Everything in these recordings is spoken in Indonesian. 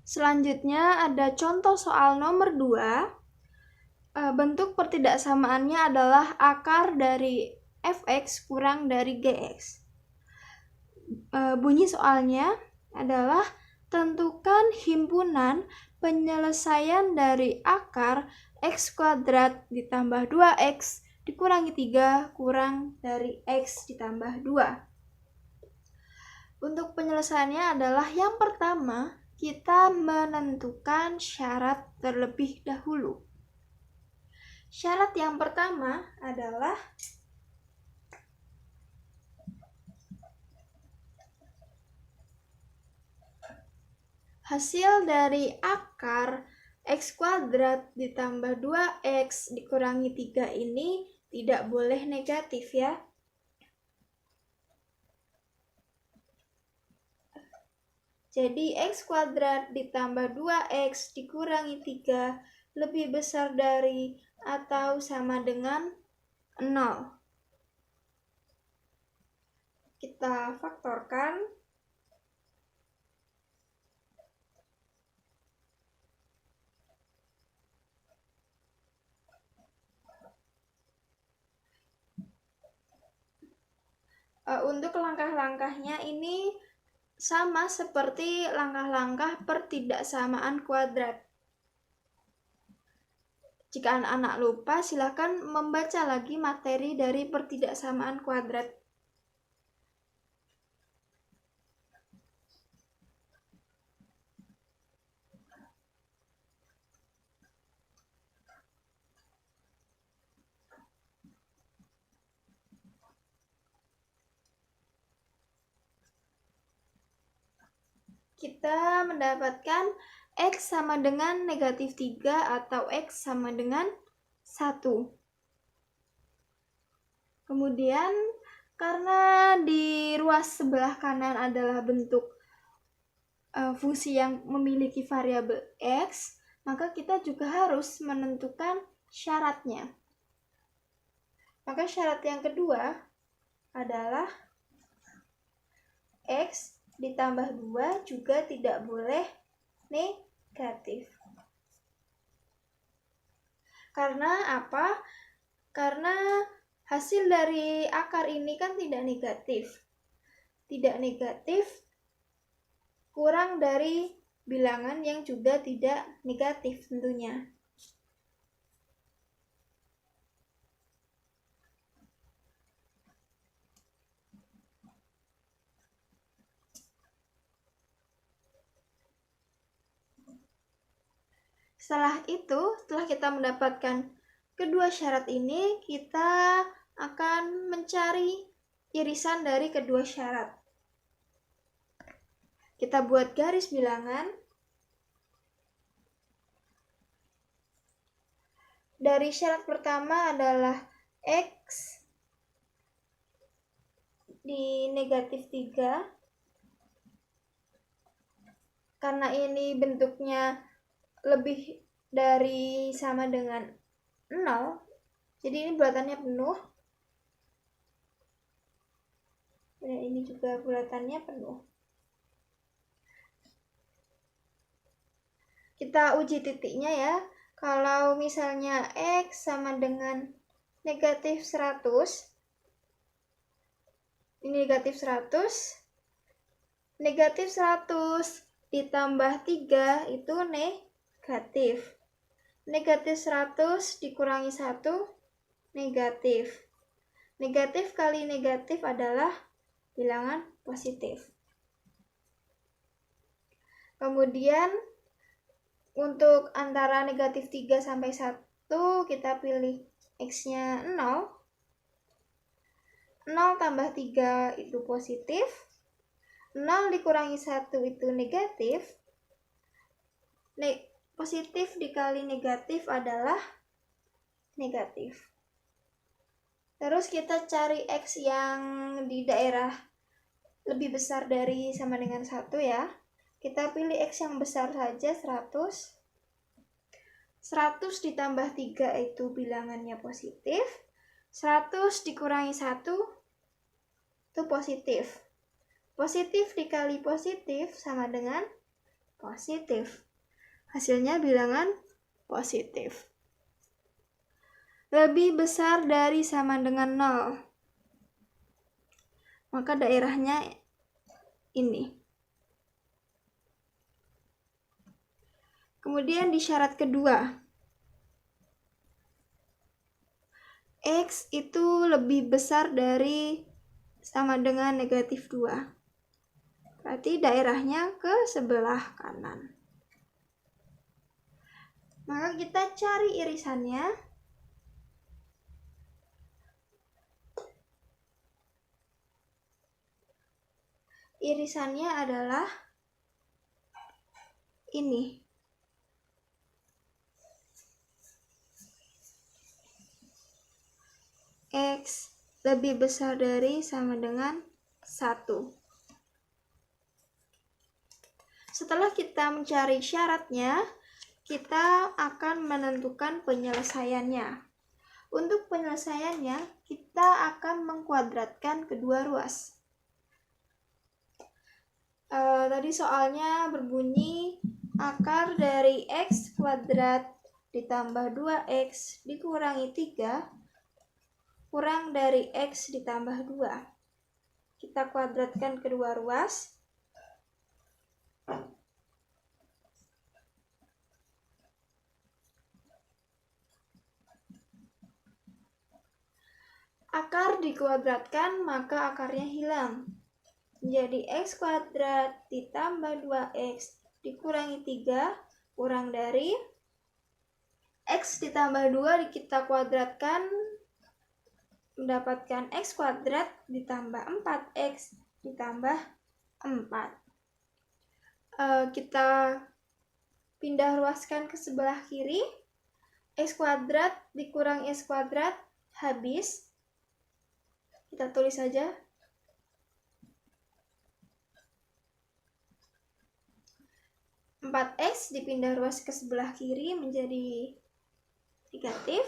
Selanjutnya ada contoh soal nomor 2. Bentuk pertidaksamaannya adalah akar dari fx kurang dari gx. Bunyi soalnya adalah tentukan himpunan penyelesaian dari akar x kuadrat ditambah 2x dikurangi 3 kurang dari x ditambah 2. Untuk penyelesaiannya adalah yang pertama, kita menentukan syarat terlebih dahulu. Syarat yang pertama adalah hasil dari akar x kuadrat ditambah 2x dikurangi 3 ini tidak boleh negatif ya. Jadi x kuadrat ditambah 2x dikurangi 3 lebih besar dari atau sama dengan 0. Kita faktorkan. Untuk langkah-langkahnya ini sama seperti langkah-langkah pertidaksamaan kuadrat. Jika anak-anak lupa, silakan membaca lagi materi dari pertidaksamaan kuadrat. Kita mendapatkan x sama dengan negatif 3 atau x sama dengan 1. Kemudian, karena di ruas sebelah kanan adalah bentuk fungsi yang memiliki variabel x, maka kita juga harus menentukan syaratnya. Maka syarat yang kedua adalah x ditambah 2 juga tidak boleh negatif. Karena apa? Karena hasil dari akar ini kan tidak negatif. Tidak negatif kurang dari bilangan yang juga tidak negatif tentunya. Setelah kita mendapatkan kedua syarat ini, kita akan mencari irisan dari kedua syarat. Kita buat garis bilangan. Dari syarat pertama adalah x di negatif 3. Karena ini bentuknya lebih dari sama dengan 0, jadi ini bulatannya penuh. Dan ini juga bulatannya penuh. Kita uji titiknya ya. Kalau misalnya x sama dengan negatif 100, ini negatif 100, negatif 100 ditambah 3 itu negatif. Negatif 100 dikurangi 1, negatif. Negatif kali negatif adalah bilangan positif. Kemudian untuk antara negatif 3 sampai 1, kita pilih x-nya 0. 0 tambah 3 itu positif. 0 dikurangi 1 itu negatif. Positif dikali negatif adalah negatif. Terus kita cari x yang di daerah lebih besar dari sama dengan 1 ya. Kita pilih x yang besar saja, 100. 100 ditambah 3 itu bilangannya positif. 100 dikurangi 1 itu positif. Positif dikali positif sama dengan positif. Hasilnya bilangan positif. Lebih besar dari sama dengan 0. Maka daerahnya ini. Kemudian di syarat kedua, X itu lebih besar dari sama dengan negatif 2. Berarti daerahnya ke sebelah kanan. Maka kita cari irisannya. Irisannya adalah ini. X lebih besar dari sama dengan 1. Setelah kita mencari syaratnya, kita akan menentukan penyelesaiannya. Untuk penyelesaiannya, kita akan mengkuadratkan kedua ruas. Tadi soalnya berbunyi akar dari X kuadrat ditambah 2X dikurangi 3 kurang dari X ditambah 2. Kita kuadratkan kedua ruas. Akar dikuadratkan, maka akarnya hilang. Menjadi X kuadrat ditambah 2X dikurangi 3 kurang dari X ditambah 2 kita kuadratkan, mendapatkan X kuadrat ditambah 4X ditambah 4. Kita pindah ruaskan ke sebelah kiri. X kuadrat dikurangi X kuadrat habis. Kita tulis saja. X dipindah ruas ke sebelah kiri menjadi negatif.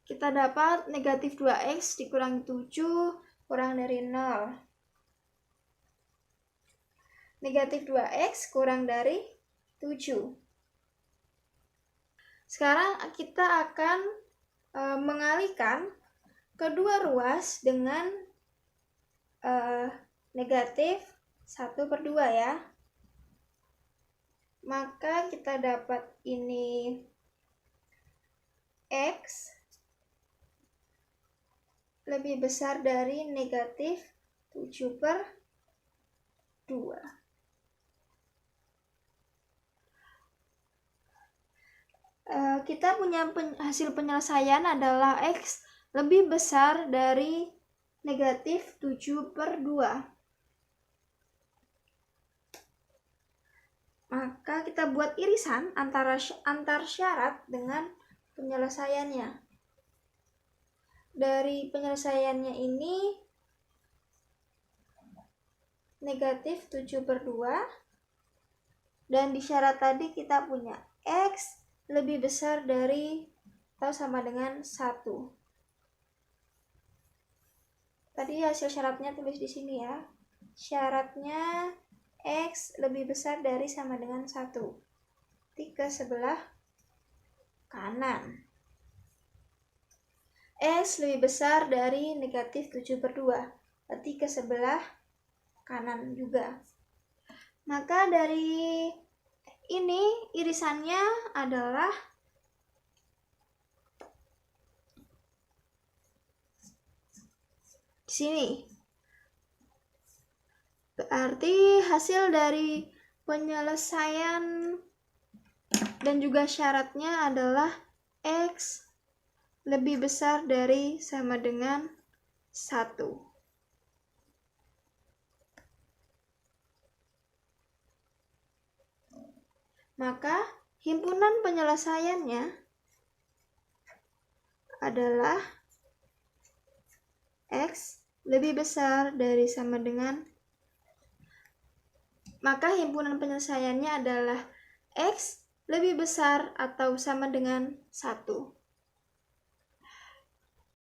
Kita dapat negatif 2X dikurangi 7 kurang dari 0. Negatif 2X kurang dari 7. Sekarang kita akan mengalihkan kedua ruas dengan negatif 1/2 ya. Maka kita dapat ini X lebih besar dari negatif 7/2. Kita punya hasil penyelesaian adalah X lebih besar dari negatif 7/2. Maka kita buat irisan antar syarat dengan penyelesaiannya. Dari penyelesaiannya ini negatif 7/2, dan di syarat tadi kita punya X lebih besar dari atau sama dengan 1. Tadi hasil syaratnya tulis di sini ya. Syaratnya X lebih besar dari sama dengan 1. Tik ke sebelah kanan. X lebih besar dari negatif 7/2. Berarti ke sebelah kanan juga. Maka dari ini irisannya adalah di sini. Berarti hasil dari penyelesaian dan juga syaratnya adalah X lebih besar dari sama dengan 1. Maka himpunan penyelesaiannya adalah X lebih besar dari sama dengan maka himpunan penyelesaiannya adalah X lebih besar atau sama dengan 1.